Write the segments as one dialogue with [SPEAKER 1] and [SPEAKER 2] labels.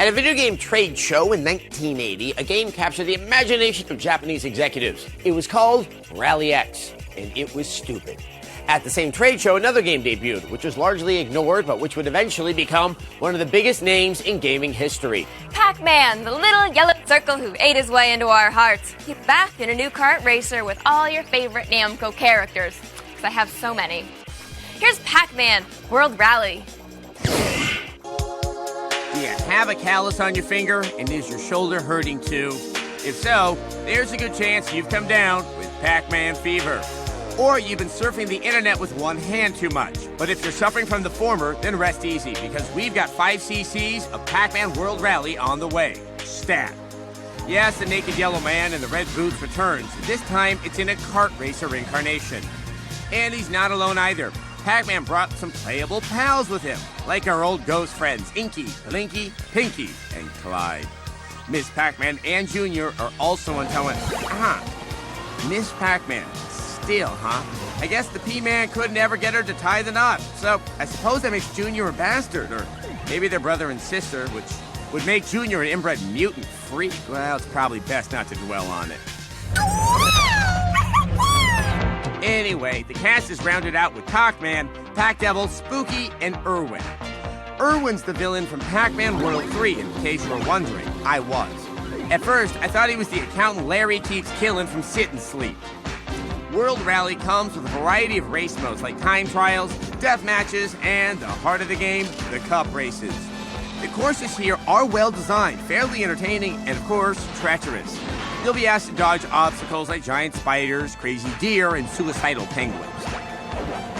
[SPEAKER 1] At a video game trade show in 1980, a game captured the imagination of Japanese executives. It was called Rally X, and it was stupid. At the same trade show, another game debuted, which was largely ignored, but which would eventually become one of the biggest names in gaming history.
[SPEAKER 2] Pac-Man, the little yellow circle who ate his way into our hearts. He's back in a new kart racer with all your favorite Namco characters, because I have so many. Here's Pac-Man, World Rally.
[SPEAKER 3] Do you have a callus on your finger, and is your shoulder hurting too? If so, there's a good chance you've come down with Pac-Man fever. Or you've been surfing the internet with one hand too much. But if you're suffering from the former, then rest easy, because we've got 5 cc's of Pac-Man World Rally on the way. Stat. Yes, the naked yellow man in the red boots returns. This time, it's in a kart racer incarnation. And he's not alone either. Pac-Man brought some playable pals with him, like our old ghost friends Inky, Blinky, Pinky, and Clyde. Miss Pac-Man and Junior are also on tow. Miss Pac-Man. Still, huh? I guess the P-Man couldn't ever get her to tie the knot. So I suppose that makes Junior a bastard, or maybe they're brother and sister, which would make Junior an inbred mutant freak. Well, it's probably best not to dwell on it. Anyway, the cast is rounded out with Pac-Man, Pac-Devil, Spooky, and Irwin. Irwin's the villain from Pac-Man World 3, in case you're wondering. I was. At first, I thought he was the accountant Larry keeps killing from Sit and Sleep. World Rally comes with a variety of race modes like time trials, death matches, and the heart of the game, the cup races. The courses here are well designed, fairly entertaining, and of course, treacherous. You'll be asked to dodge obstacles like giant spiders, crazy deer, and suicidal penguins.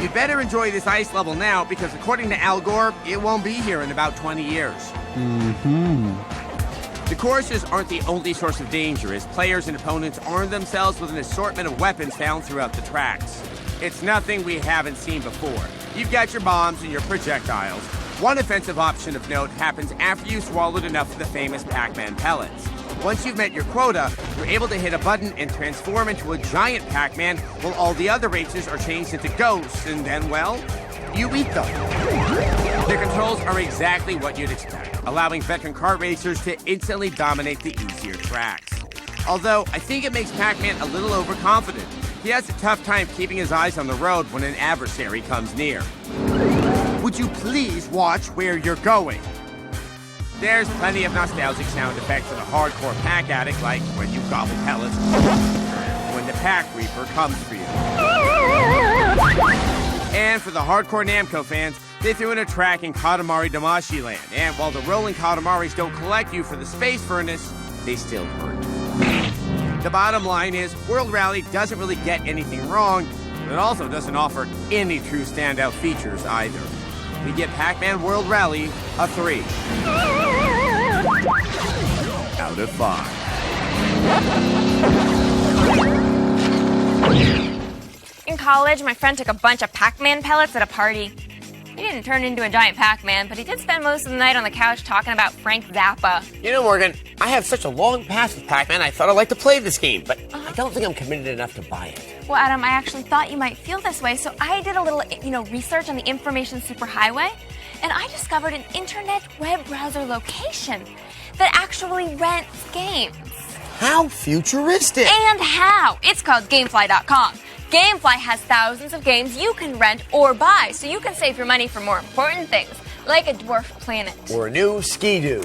[SPEAKER 3] You'd better enjoy this ice level now, because according to Al Gore, it won't be here in about 20 years. The courses aren't the only source of danger, as players and opponents arm themselves with an assortment of weapons found throughout the tracks. It's nothing we haven't seen before. You've got your bombs and your projectiles. One offensive option of note happens after you've swallowed enough of the famous Pac-Man pellets. Once you've met your quota, you're able to hit a button and transform into a giant Pac-Man, while all the other races are changed into ghosts, and then, well, you eat them. The controls are exactly what you'd expect, allowing veteran kart racers to instantly dominate the easier tracks. Although, I think it makes Pac-Man a little overconfident. He has a tough time keeping his eyes on the road when an adversary comes near. Would you please watch where you're going? There's plenty of nostalgic sound effects for the hardcore Pac addict, like when you gobble pellets, when the Pac Reaper comes for you. And for the hardcore Namco fans, they threw in a track in Katamari Damacy Land, and while the rolling Katamaris don't collect you for the space furnace, they still hurt. The bottom line is, World Rally doesn't really get anything wrong, but it also doesn't offer any true standout features either. We get Pac-Man World Rally a 3 out of 5.
[SPEAKER 2] In college, my friend took a bunch of Pac-Man pellets at a party. He didn't turn into a giant Pac-Man, but he did spend most of the night on the couch talking about Frank Zappa.
[SPEAKER 1] You know, Morgan, I have such a long past with Pac-Man, I thought I'd like to play this game, but I don't think I'm committed enough to buy it.
[SPEAKER 2] Well, Adam, I actually thought you might feel this way, so I did a little, research on the information superhighway, and I discovered an internet web browser location that actually rents games.
[SPEAKER 1] How futuristic!
[SPEAKER 2] And how? It's called Gamefly.com. Gamefly has thousands of games you can rent or buy, so you can save your money for more important things, like a dwarf planet.
[SPEAKER 1] Or a new Ski-Doo.